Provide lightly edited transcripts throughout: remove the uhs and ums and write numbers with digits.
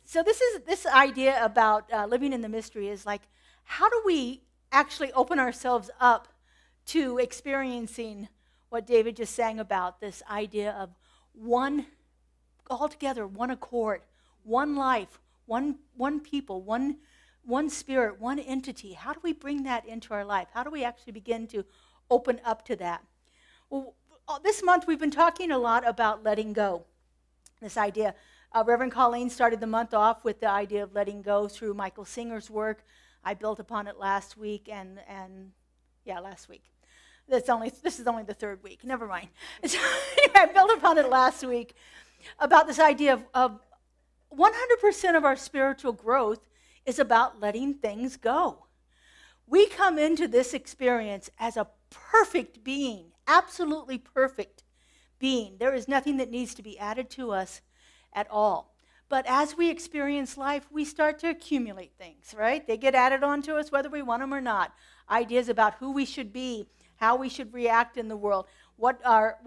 So this idea about living in the mystery is like, how do we actually open ourselves up to experiencing what David just sang about, this idea of one, altogether, one accord, one life, one people, one spirit, one entity. How do we bring that into our life? How do we actually begin to open up to that? Well, this month we've been talking a lot about letting go. This idea. Reverend Colleen started the month off with the idea of letting go through Michael Singer's work. I built upon it last week, last week. This is only the third week. Never mind. So, I built upon it last week about this idea of 100% of our spiritual growth is about letting things go. We come into this experience as a perfect being, absolutely perfect being. There is nothing that needs to be added to us at all. But as we experience life, we start to accumulate things, right? They get added onto us whether we want them or not. Ideas about who we should be, how we should react in the world, what our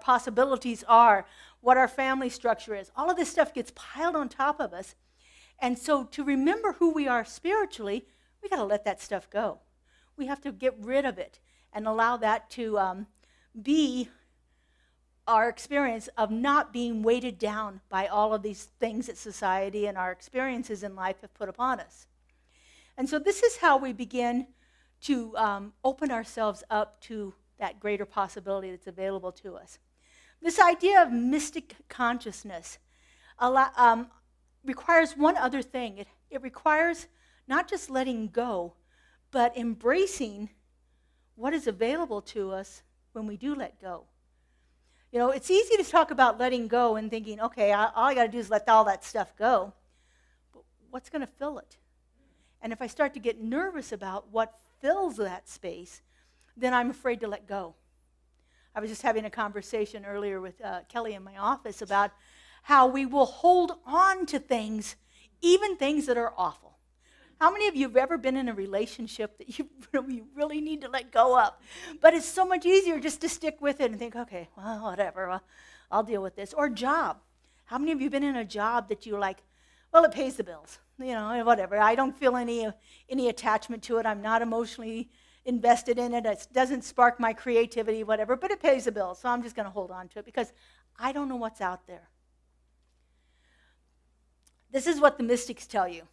possibilities are, what our family structure is. All of this stuff gets piled on top of us. And so to remember who we are spiritually, we got to let that stuff go. We have to get rid of it and allow that to be our experience of not being weighted down by all of these things that society and our experiences in life have put upon us. And so this is how we begin to open ourselves up to that greater possibility that's available to us. This idea of mystic consciousness requires one other thing. It requires not just letting go, but embracing what is available to us when we do let go. You know, it's easy to talk about letting go and thinking, okay, all I got to do is let all that stuff go. But what's going to fill it? And if I start to get nervous about what fills that space, then I'm afraid to let go. I was just having a conversation earlier with Kelly in my office about how we will hold on to things, even things that are awful. How many of you have ever been in a relationship that you really need to let go of? But it's so much easier just to stick with it and think, okay, well, whatever, I'll deal with this. Or job. How many of you have been in a job that you're like, well, it pays the bills, whatever. I don't feel any attachment to it. I'm not emotionally invested in it. It doesn't spark my creativity, whatever, but it pays the bills, so I'm just going to hold on to it because I don't know what's out there. This is what the mystics tell you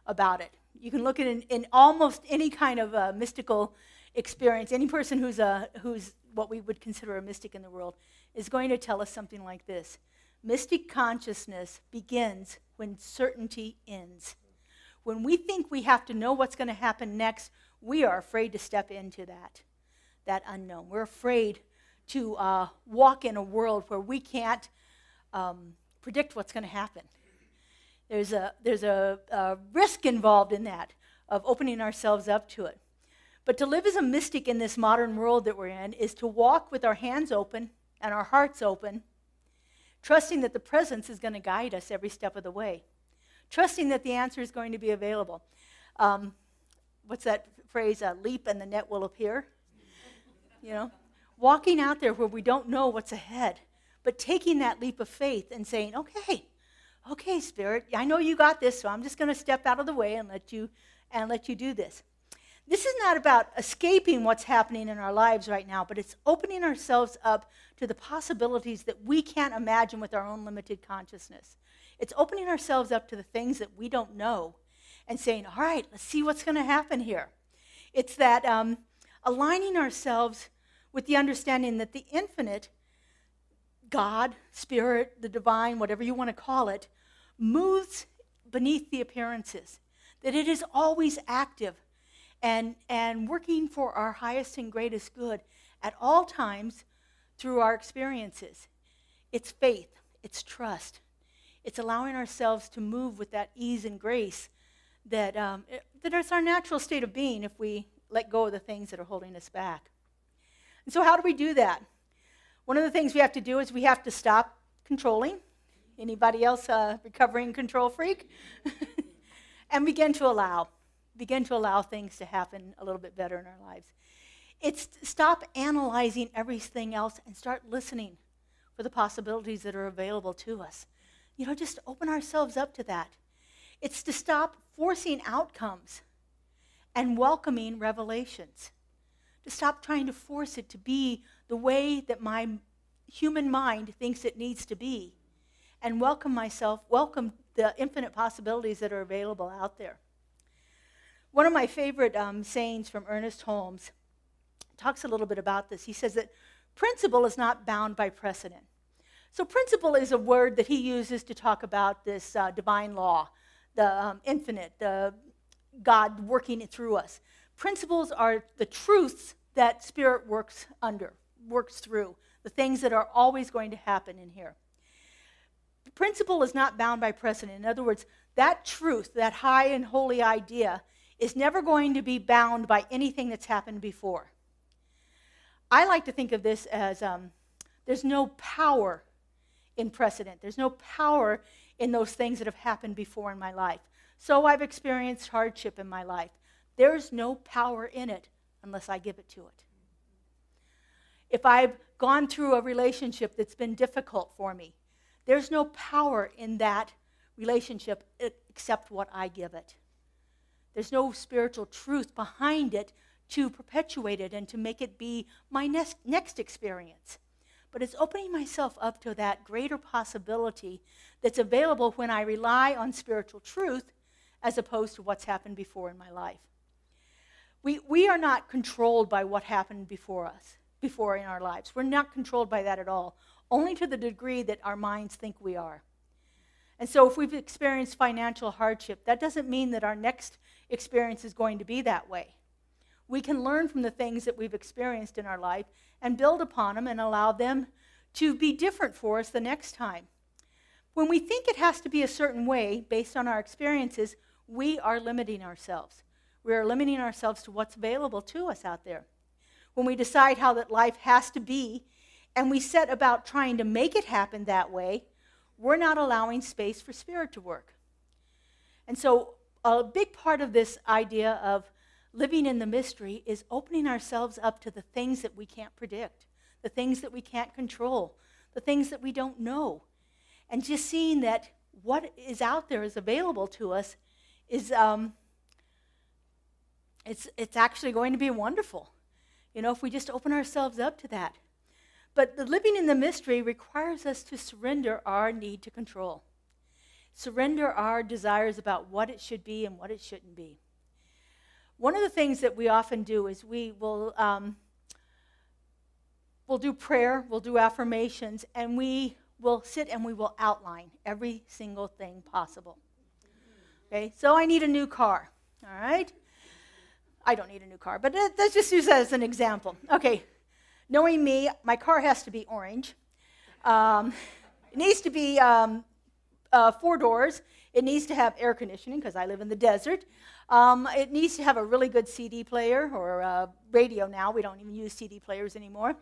about it. You can look at it in almost any kind of mystical experience. Any person who's what we would consider a mystic in the world is going to tell us something like this. Mystic consciousness begins when certainty ends. When we think we have to know what's going to happen next, we are afraid to step into that unknown. We're afraid to walk in a world where we can't predict what's going to happen. There's a risk involved in that, of opening ourselves up to it. But to live as a mystic in this modern world that we're in is to walk with our hands open and our hearts open, trusting that the presence is going to guide us every step of the way, trusting that the answer is going to be available. What's that phrase? Leap and the net will appear. Walking out there where we don't know what's ahead, but taking that leap of faith and saying, okay, Spirit, I know you got this, so I'm just going to step out of the way and let you do this. This is not about escaping what's happening in our lives right now, but it's opening ourselves up to the possibilities that we can't imagine with our own limited consciousness. It's opening ourselves up to the things that we don't know and saying, all right, let's see what's going to happen here. It's that aligning ourselves with the understanding that the infinite, God, Spirit, the divine, whatever you want to call it, moves beneath the appearances, that it is always active and working for our highest and greatest good at all times through our experiences. It's faith, it's trust, it's allowing ourselves to move with that ease and grace that is our natural state of being if we let go of the things that are holding us back. And so how do we do that? One of the things we have to do is we have to stop controlling. Anybody else a recovering control freak? And begin to allow things to happen a little bit better in our lives. It's stop analyzing everything else and start listening for the possibilities that are available to us. Just open ourselves up to that. It's to stop forcing outcomes and welcoming revelations. To stop trying to force it to be the way that my human mind thinks it needs to be. And welcome the infinite possibilities that are available out there. One of my favorite sayings from Ernest Holmes talks a little bit about this. He says that principle is not bound by precedent. So principle is a word that he uses to talk about this divine law, the infinite, the God working through us. Principles are the truths that Spirit works through, the things that are always going to happen in here. Principle is not bound by precedent. In other words, that truth, that high and holy idea, is never going to be bound by anything that's happened before. I like to think of this as there's no power in precedent. There's no power in those things that have happened before in my life. So I've experienced hardship in my life. There's no power in it unless I give it to it. If I've gone through a relationship that's been difficult for me, there's no power in that relationship except what I give it. There's no spiritual truth behind it to perpetuate it and to make it be my next experience. But it's opening myself up to that greater possibility that's available when I rely on spiritual truth as opposed to what's happened before in my life. We are not controlled by what happened before in our lives. We're not controlled by that at all, only to the degree that our minds think we are. And so if we've experienced financial hardship, that doesn't mean that our next experience is going to be that way. We can learn from the things that we've experienced in our life and build upon them and allow them to be different for us the next time. When we think it has to be a certain way based on our experiences, we are limiting ourselves. We are limiting ourselves to what's available to us out there. When we decide how that life has to be and we set about trying to make it happen that way, we're not allowing space for Spirit to work. And so a big part of this idea of living in the mystery is opening ourselves up to the things that we can't predict, the things that we can't control, the things that we don't know. And just seeing that what is out there is available to us is it's actually going to be wonderful, if we just open ourselves up to that. But the living in the mystery requires us to surrender our need to control, surrender our desires about what it should be and what it shouldn't be. One of the things that we often do is we'll do prayer, we'll do affirmations, and we will sit and we will outline every single thing possible. Okay, so I need a new car, all right? I don't need a new car, but let's just use that as an example. Okay, knowing me, my car has to be orange. It needs to be 4 doors. It needs to have air conditioning because I live in the desert. It needs to have a really good CD player or radio now. We don't even use CD players anymore.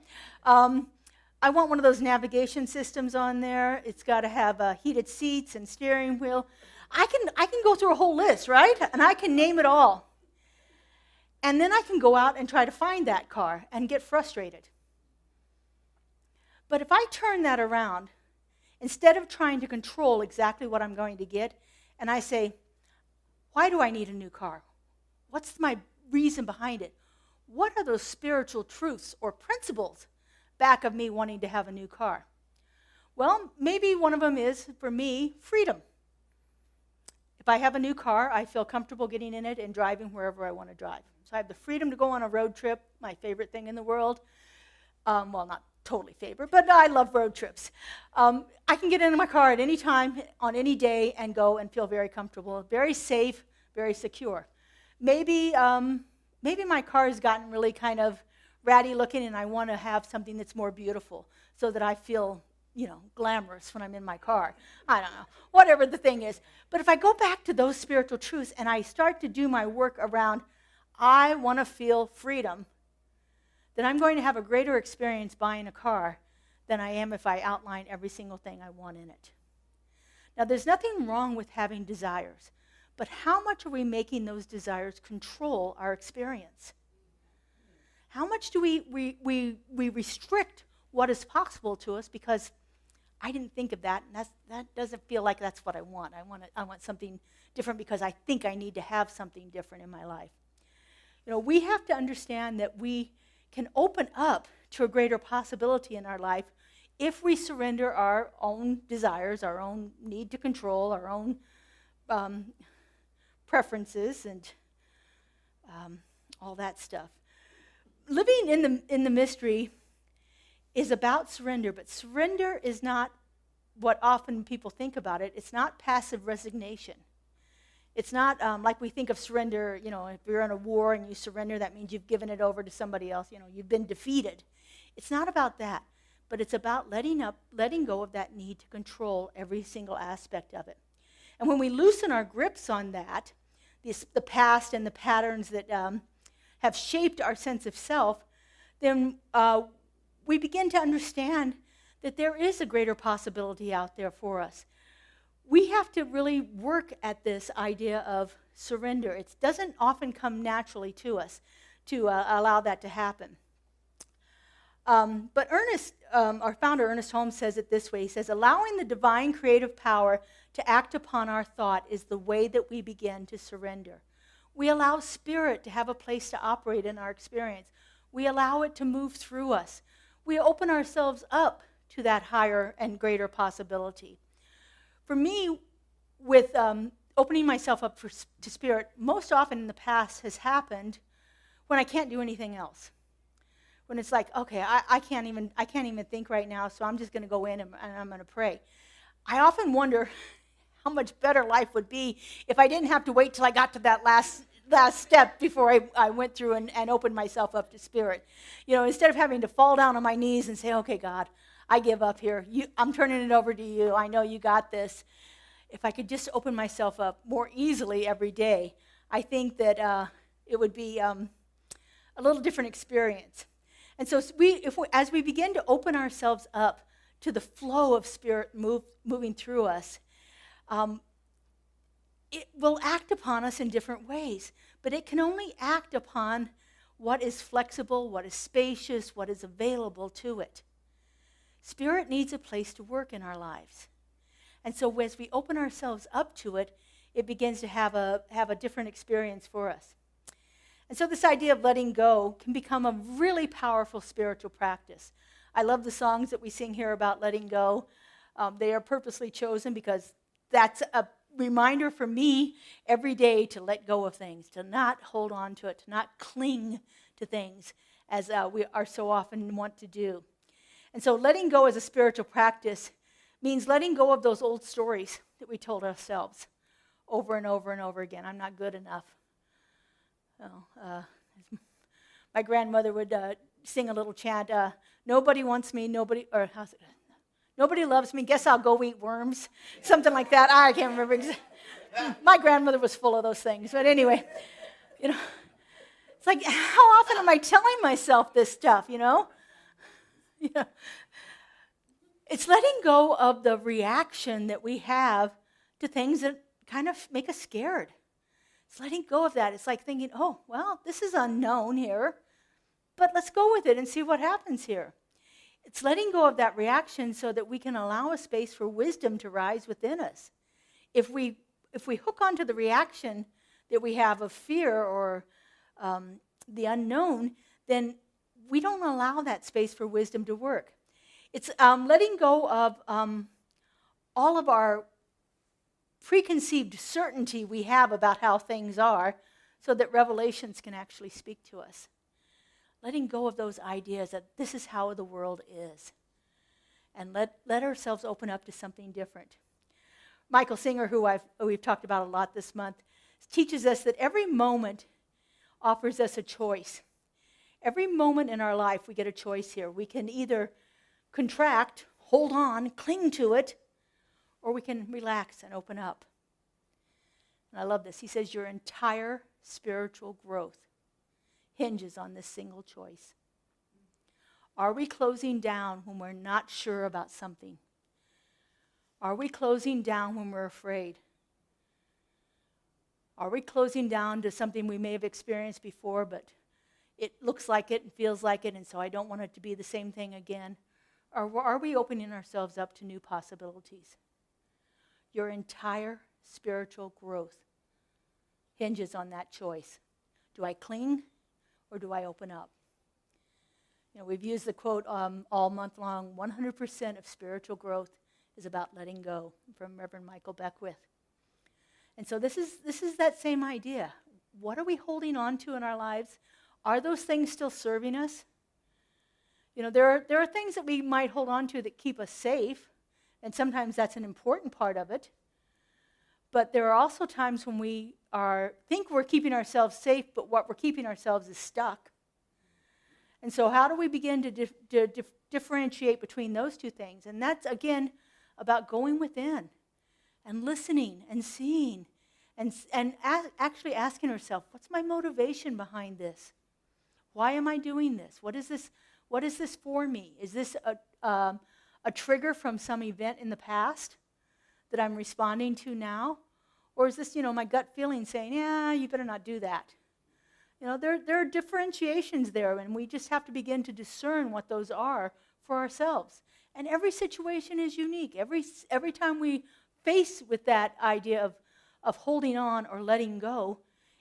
I want one of those navigation systems on there. It's got to have heated seats and steering wheel. I can go through a whole list, right? And I can name it all. And then I can go out and try to find that car and get frustrated. But if I turn that around, instead of trying to control exactly what I'm going to get, and I say, why do I need a new car? What's my reason behind it? What are those spiritual truths or principles back of me wanting to have a new car? Well, maybe one of them is, for me, freedom. If I have a new car, I feel comfortable getting in it and driving wherever I want to drive. So I have the freedom to go on a road trip, my favorite thing in the world. Well, not totally favorite, but I love road trips. I can get into my car at any time, on any day, and go and feel very comfortable, very safe, very secure. Maybe my car has gotten really kind of ratty looking, and I want to have something that's more beautiful so that I feel, glamorous when I'm in my car. I don't know, whatever the thing is. But if I go back to those spiritual truths and I start to do my work around, I want to feel freedom, then I'm going to have a greater experience buying a car than I am if I outline every single thing I want in it. Now, there's nothing wrong with having desires, but how much are we making those desires control our experience? How much do we restrict what is possible to us because I didn't think of that, and that doesn't feel like that's what I want. I want something different because I think I need to have something different in my life. We have to understand that we can open up to a greater possibility in our life if we surrender our own desires, our own need to control, our own preferences, and all that stuff. Living in the mystery is about surrender, but surrender is not what often people think about it. It's not passive resignation. It's not like we think of surrender, if you're in a war and you surrender, that means you've given it over to somebody else, you've been defeated. It's not about that, but it's about letting go of that need to control every single aspect of it. And when we loosen our grips on that, the past and the patterns that have shaped our sense of self, then we begin to understand that there is a greater possibility out there for us. We have to really work at this idea of surrender. It doesn't often come naturally to us to allow that to happen. But our founder, Ernest Holmes, says it this way. He says, allowing the divine creative power to act upon our thought is the way that we begin to surrender. We allow spirit to have a place to operate in our experience. We allow it to move through us. We open ourselves up to that higher and greater possibility. For me, with opening myself up to spirit, most often in the past has happened when I can't do anything else. When it's like, okay, I can't even think right now, so I'm just going to go in and I'm going to pray. I often wonder how much better life would be if I didn't have to wait till I got to that last step before I went through and opened myself up to spirit. Instead of having to fall down on my knees and say, okay, God, I give up here. I'm turning it over to you. I know you got this. If I could just open myself up more easily every day, I think that it would be a little different experience. And so as we begin to open ourselves up to the flow of spirit moving through us, it will act upon us in different ways. But it can only act upon what is flexible, what is spacious, what is available to it. Spirit needs a place to work in our lives. And so as we open ourselves up to it, it begins to have a different experience for us. And so this idea of letting go can become a really powerful spiritual practice. I love the songs that we sing here about letting go. They are purposely chosen because that's a reminder for me every day to let go of things, to not hold on to it, to not cling to things as we are so often want to do. And so letting go as a spiritual practice means letting go of those old stories that we told ourselves over and over and over again. I'm not good enough. My grandmother would sing a little chant, nobody wants me, nobody loves me, guess I'll go eat worms, something like that. I can't remember exactly. My grandmother was full of those things. But anyway, it's like, how often am I telling myself this stuff, It's letting go of the reaction that we have to things that kind of make us scared. It's letting go of that. It's like thinking, oh, well, this is unknown here, but let's go with it and see what happens here. It's letting go of that reaction so that we can allow a space for wisdom to rise within us. If we hook onto the reaction that we have of fear or the unknown, then we don't allow that space for wisdom to work. It's letting go of all of our preconceived certainty we have about how things are so that revelations can actually speak to us. Letting go of those ideas that this is how the world is. And let ourselves open up to something different. Michael Singer, who we've talked about a lot this month, teaches us that every moment offers us a choice. Every moment in our life we get a choice here. We can either contract, hold on, cling to it, or we can relax and open up. And I love this. He says your entire spiritual growth hinges on this single choice. Are we closing down when we're not sure about something? Are we closing down when we're afraid? Are we closing down to something we may have experienced before, but it looks like it and feels like it, and so I don't want it to be the same thing again? Or are we opening ourselves up to new possibilities? Your entire spiritual growth hinges on that choice. Do I cling or do I open up? We've used the quote all month long, 100% of spiritual growth is about letting go, from Reverend Michael Beckwith. And so this is that same idea. What are we holding on to in our lives? Are those things still serving us? There are things that we might hold on to that keep us safe, and sometimes that's an important part of it. But there are also times when we think we're keeping ourselves safe, but what we're keeping ourselves is stuck. And so how do we begin to differentiate between those two things? And that's, again, about going within and listening and seeing and actually asking ourselves, what's my motivation behind this? Why am I doing this? What is this for me? Is this a trigger from some event in the past that I'm responding to now? Or is this, my gut feeling saying, yeah, you better not do that? There are differentiations there, and we just have to begin to discern what those are for ourselves. And every situation is unique. Every time we face with that idea of holding on or letting go,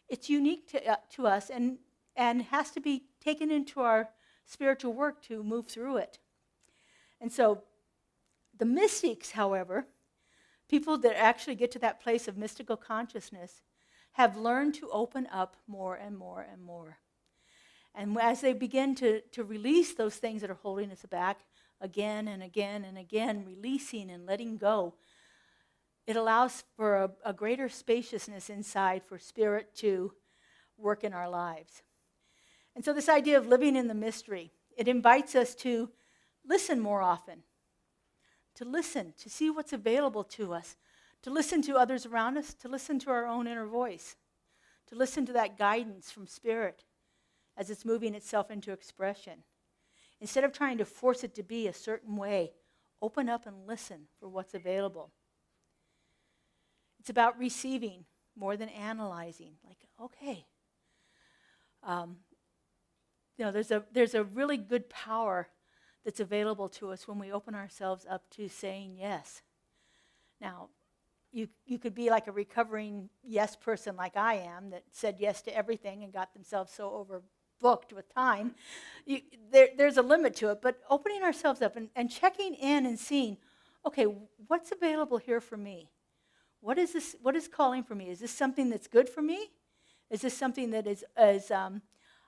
it's unique to us and has to be taken into our spiritual work to move through it. And so the mystics, however, people that actually get to that place of mystical consciousness, have learned to open up more and more and more. And as they begin to release those things that are holding us back again and again and again, releasing and letting go, it allows for a greater spaciousness inside for spirit to work in our lives. And so this idea of living in the mystery, it invites us to listen more often, to listen, to see what's available to us, to listen to others around us, to listen to our own inner voice, to listen to that guidance from Spirit as it's moving itself into expression. Instead of trying to force it to be a certain way, open up and listen for what's available. It's about receiving more than analyzing. Like, okay, there's a really good power that's available to us when we open ourselves up to saying yes. Now, you could be like a recovering yes person like I am that said yes to everything and got themselves so overbooked with time. There's a limit to it, but opening ourselves up and checking in and seeing, okay, what's available here for me? What is calling for me? Is this something that's good for me? Is this something that is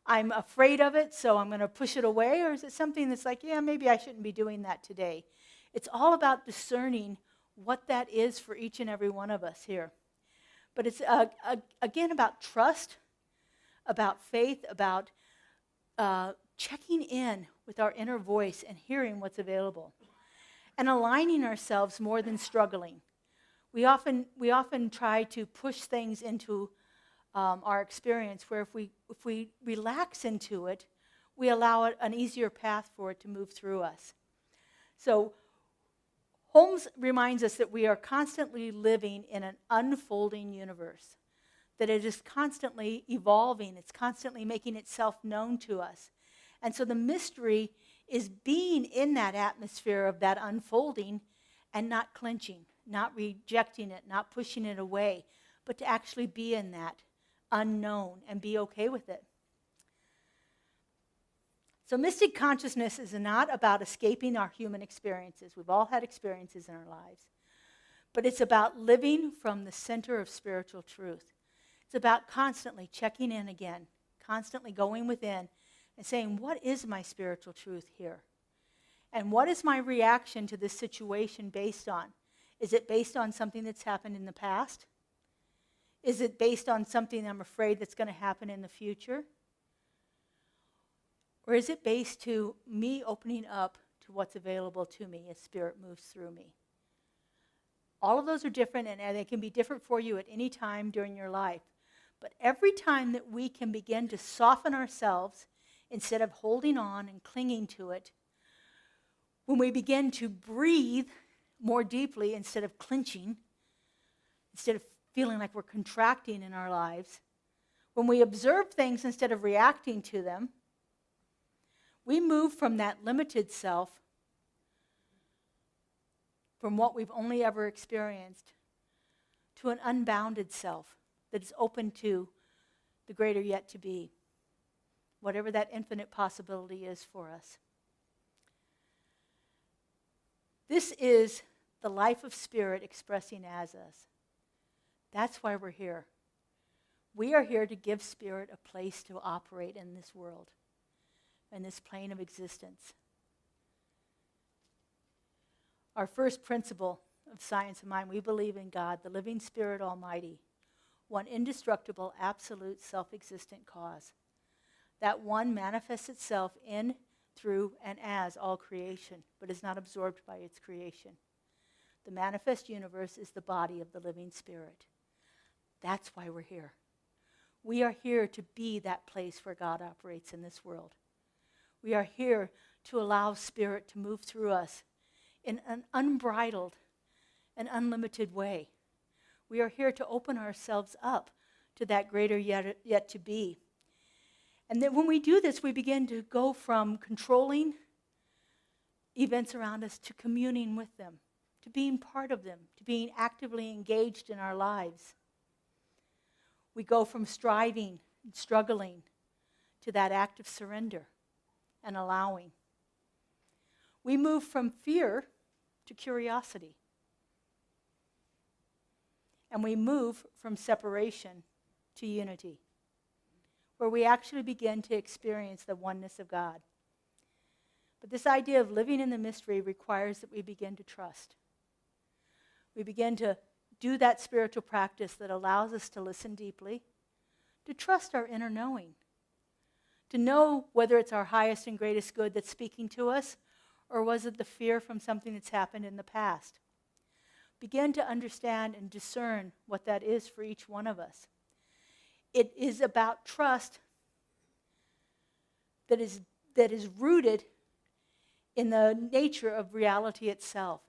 I'm afraid of it, so I'm going to push it away? Or is it something that's like, yeah, maybe I shouldn't be doing that today? It's all about discerning what that is for each and every one of us here. But it's, again, about trust, about faith, about checking in with our inner voice and hearing what's available, and aligning ourselves more than struggling. We often try to push things into our experience where if we relax into it, we allow it an easier path for it to move through us. So Holmes reminds us that we are constantly living in an unfolding universe, that it is constantly evolving, it's constantly making itself known to us. And so the mystery is being in that atmosphere of that unfolding and not clenching, not rejecting it, not pushing it away, but to actually be in that unknown and be okay with it. So mystic consciousness is not about escaping our human experiences. We've all had experiences in our lives. But it's about living from the center of spiritual truth. It's about constantly checking in again, constantly going within and saying, what is my spiritual truth here? And what is my reaction to this situation based on? Is it based on something that's happened in the past? Is it based on something I'm afraid that's going to happen in the future? Or is it based to me opening up to what's available to me as Spirit moves through me? All of those are different, and they can be different for you at any time during your life. But every time that we can begin to soften ourselves instead of holding on and clinging to it, when we begin to breathe more deeply instead of clenching, instead of feeling like we're contracting in our lives, when we observe things instead of reacting to them, we move from that limited self from what we've only ever experienced to an unbounded self that is open to the greater yet to be, whatever that infinite possibility is for us. This is the life of spirit expressing as us. That's why we're here. We are here to give spirit a place to operate in this world, in this plane of existence. Our first principle of science of mind, we believe in God, the living spirit almighty, one indestructible, absolute, self-existent cause. That one manifests itself in, through, and as all creation, but is not absorbed by its creation. The manifest universe is the body of the living spirit. That's why we're here. We are here to be that place where God operates in this world. We are here to allow spirit to move through us in an unbridled and unlimited way. We are here to open ourselves up to that greater yet to be. And then when we do this, we begin to go from controlling events around us to communing with them, to being part of them, to being actively engaged in our lives. We go from striving and struggling to that act of surrender and allowing. We move from fear to curiosity. And we move from separation to unity, where we actually begin to experience the oneness of God. But this idea of living in the mystery requires that we begin to trust. We begin to do that spiritual practice that allows us to listen deeply, to trust our inner knowing, to know whether it's our highest and greatest good that's speaking to us, or was it the fear from something that's happened in the past. Begin to understand and discern what that is for each one of us. It is about trust that is rooted in the nature of reality itself.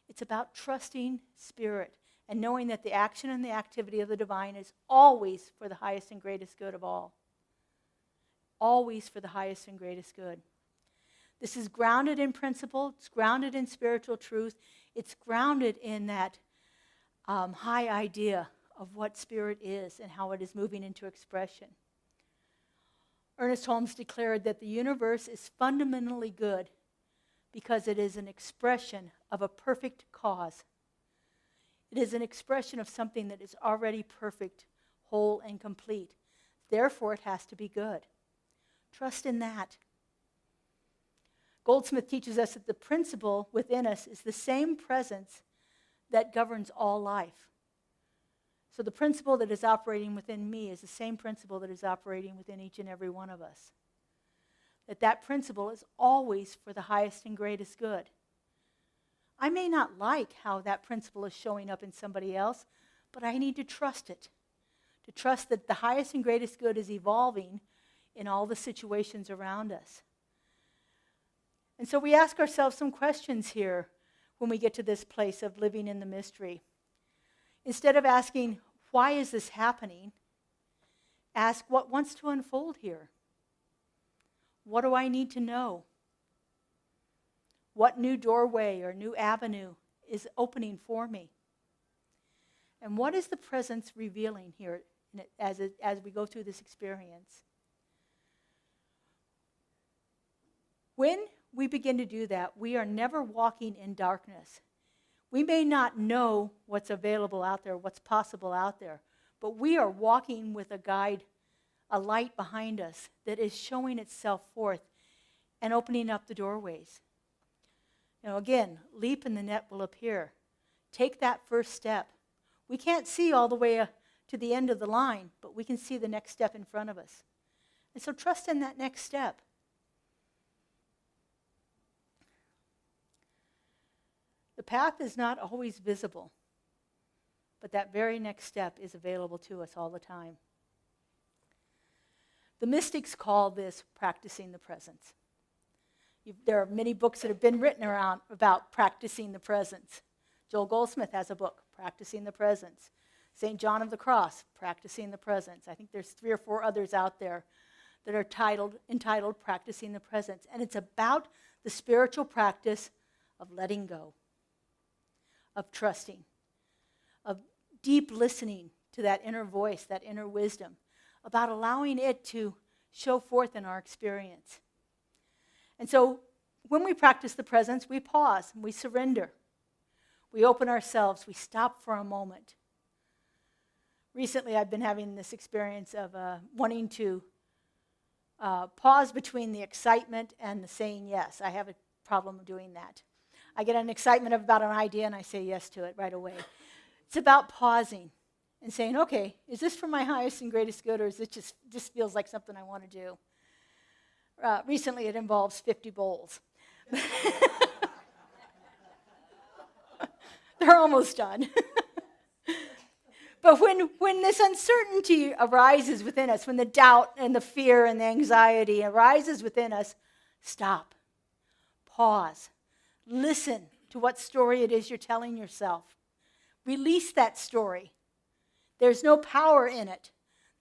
It's about trusting spirit and knowing that the action and the activity of the divine is always for the highest and greatest good of all. Always for the highest and greatest good. This is grounded in principle. It's grounded in spiritual truth. It's grounded in that high idea of what spirit is and how it is moving into expression. Ernest Holmes declared that the universe is fundamentally good because it is an expression of a perfect cause. It is an expression of something that is already perfect, whole, and complete. Therefore, it has to be good. Trust in that. Goldsmith teaches us that the principle within us is the same presence that governs all life. So the principle that is operating within me is the same principle that is operating within each and every one of us. That principle is always for the highest and greatest good. I may not like how that principle is showing up in somebody else, but I need to trust it. To trust that the highest and greatest good is evolving in all the situations around us. And so we ask ourselves some questions here when we get to this place of living in the mystery. Instead of asking, why is this happening? Ask, what wants to unfold here? What do I need to know? What new doorway or new avenue is opening for me? And what is the presence revealing here as we go through this experience? When we begin to do that, we are never walking in darkness. We may not know what's available out there, what's possible out there, but we are walking with a guide, a light behind us that is showing itself forth and opening up the doorways. Again, leap and the net will appear. Take that first step. We can't see all the way to the end of the line, but we can see the next step in front of us. And so trust in that next step. The path is not always visible, but that very next step is available to us all the time. The mystics call this practicing the presence. There are many books that have been written around about practicing the presence. Joel Goldsmith has a book, Practicing the Presence. St. John of the Cross, Practicing the Presence. I think there's 3 or 4 others out there that are entitled Practicing the Presence. And it's about the spiritual practice of letting go. of trusting, of deep listening to that inner voice, that inner wisdom, about allowing it to show forth in our experience. And so when we practice the presence, we pause and we surrender. We open ourselves, we stop for a moment. Recently, I've been having this experience of wanting to pause between the excitement and the saying yes. I have a problem doing that. I get an excitement about an idea and I say yes to it right away. It's about pausing and saying, okay, is this for my highest and greatest good, or is it just feels like something I want to do? Recently, it involves 50 bowls. They're almost done. But when this uncertainty arises within us, when the doubt and the fear and the anxiety arises within us, stop, pause, listen to what story it is you're telling yourself. Release that story. There's no power in it.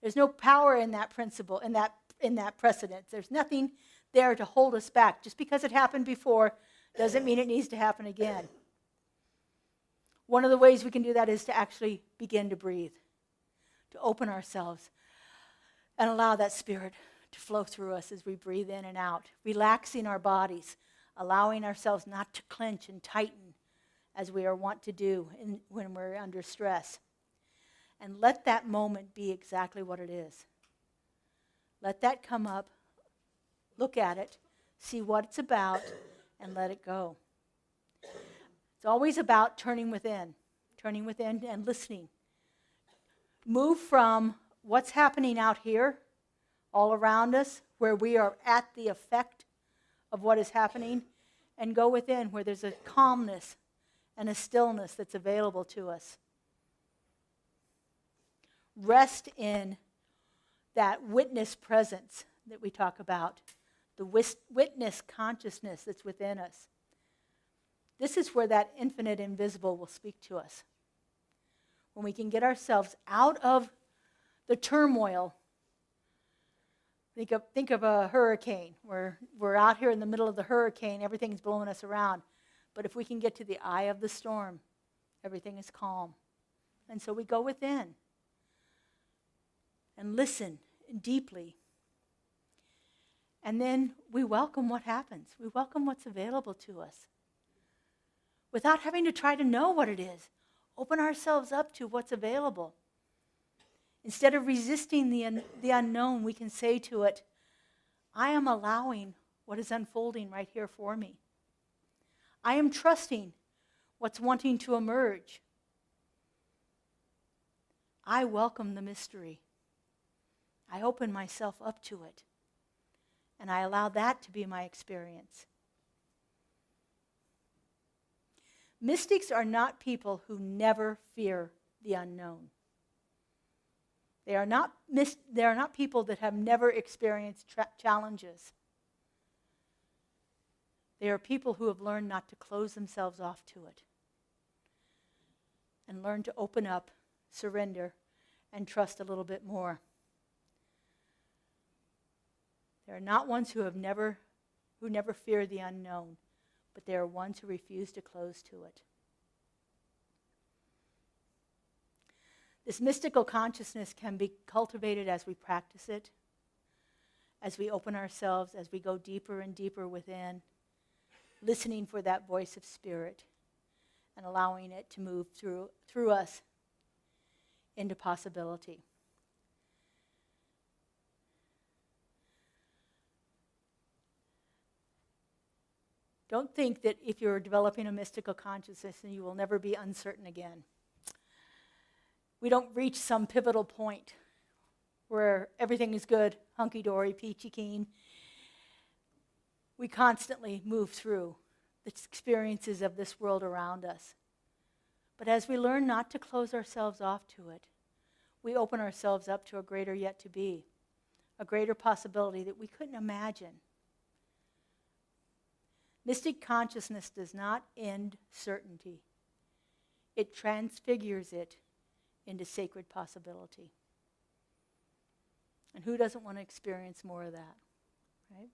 There's no power in that principle, in that precedent. There's nothing there to hold us back. Just because it happened before doesn't mean it needs to happen again. One of the ways we can do that is to actually begin to breathe, to open ourselves and allow that spirit to flow through us as we breathe in and out, relaxing our bodies, allowing ourselves not to clench and tighten as we are wont to do when we're under stress. And let that moment be exactly what it is. Let that come up, look at it, see what it's about, and let it go. It's always about turning within and listening. Move from what's happening out here, all around us, where we are at the effect of what is happening, and go within where there's a calmness and a stillness that's available to us. Rest in that witness presence that we talk about, the witness consciousness that's within us. This is where that infinite invisible will speak to us. When we can get ourselves out of the turmoil. Think of a hurricane. We're out here in the middle of the hurricane, everything's blowing us around. But if we can get to the eye of the storm, everything is calm. And so we go within and listen deeply. And then we welcome what happens. We welcome what's available to us. Without having to try to know what it is. Open ourselves up to what's available. Instead of resisting the unknown, we can say to it, I am allowing what is unfolding right here for me. I am trusting what's wanting to emerge. I welcome the mystery. I open myself up to it. And I allow that to be my experience. Mystics are not people who never fear the unknown. They are not people that have never experienced challenges. They are people who have learned not to close themselves off to it and learn to open up, surrender, and trust a little bit more. They are not ones who never fear the unknown, but they are ones who refuse to close to it. This mystical consciousness can be cultivated as we practice it, as we open ourselves, as we go deeper and deeper within, listening for that voice of spirit and allowing it to move through us into possibility. Don't think that if you're developing a mystical consciousness, then you will never be uncertain again. We don't reach some pivotal point where everything is good, hunky-dory, peachy keen. We constantly move through the experiences of this world around us. But as we learn not to close ourselves off to it, we open ourselves up to a greater yet to be, a greater possibility that we couldn't imagine. Mystic consciousness does not end certainty. It transfigures it into sacred possibility. And who doesn't want to experience more of that, right?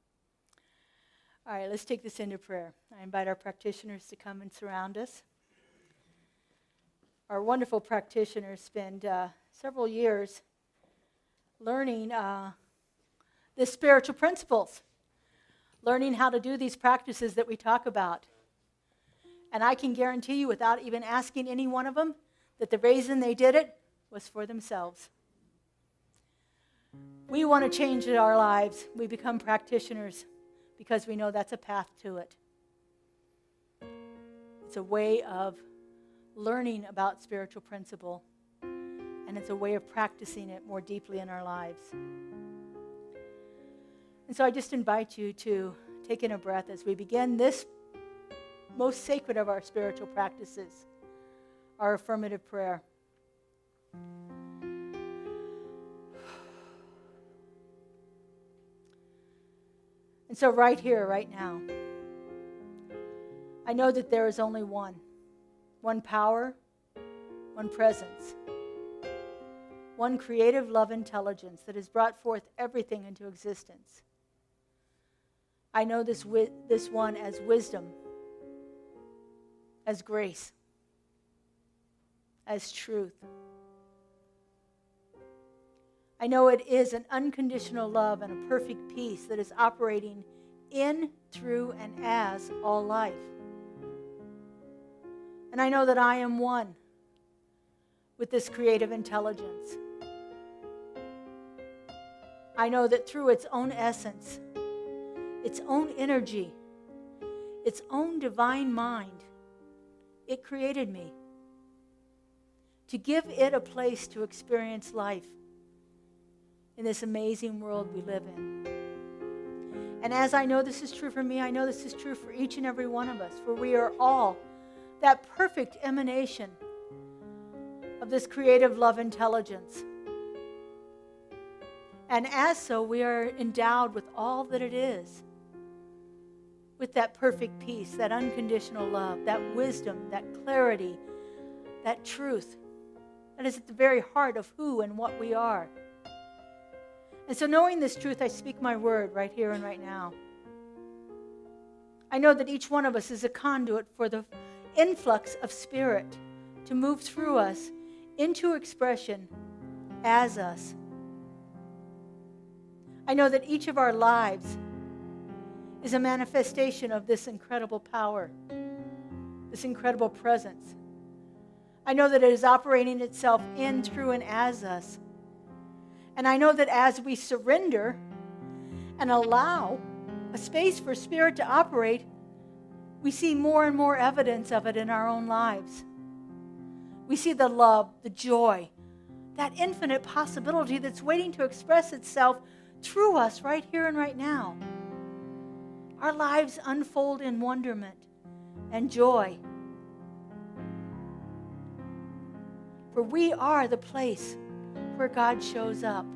All right, let's take this into prayer. I invite our practitioners to come and surround us. our wonderful practitioners spend several years learning the spiritual principles, learning how to do these practices that we talk about. And I can guarantee you, without even asking any one of them, that the reason they did it was for themselves. We want to change our lives. We become practitioners because we know that's a path to it. It's a way of learning about spiritual principle, and it's a way of practicing it more deeply in our lives. And so I just invite you to take in a breath as we begin this most sacred of our spiritual practices, our affirmative prayer. And so right here, right now, I know that there is only one power, one presence, one creative love intelligence that has brought forth everything into existence. I know this one as wisdom, as grace, as truth. I know it is an unconditional love and a perfect peace that is operating in, through, and as all life. And I know that I am one with this creative intelligence. I know that through its own essence, its own energy, its own divine mind, it created me to give it a place to experience life in this amazing world we live in. And as I know this is true for me, I know this is true for each and every one of us, for we are all that perfect emanation of this creative love intelligence. And as so, we are endowed with all that it is, with that perfect peace, that unconditional love, that wisdom, that clarity, that truth that is at the very heart of who and what we are. And so knowing this truth, I speak my word right here and right now. I know that each one of us is a conduit for the influx of spirit to move through us into expression as us. I know that each of our lives is a manifestation of this incredible power, this incredible presence. I know that it is operating itself in, through, and as us. And I know that as we surrender and allow a space for spirit to operate, we see more and more evidence of it in our own lives. We see the love, the joy, that infinite possibility that's waiting to express itself through us right here and right now. Our lives unfold in wonderment and joy. For we are the place where God shows up.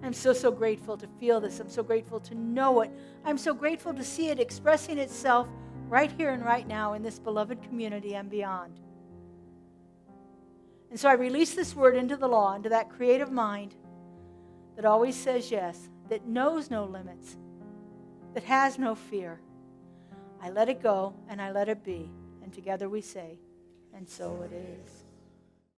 I'm so grateful to feel this. I'm so grateful to know it. I'm so grateful to see it expressing itself right here and right now in this beloved community and beyond. And so I release this word into the law, into that creative mind that always says yes, that knows no limits, that has no fear. I let it go and I let it be. And together we say, and so it is.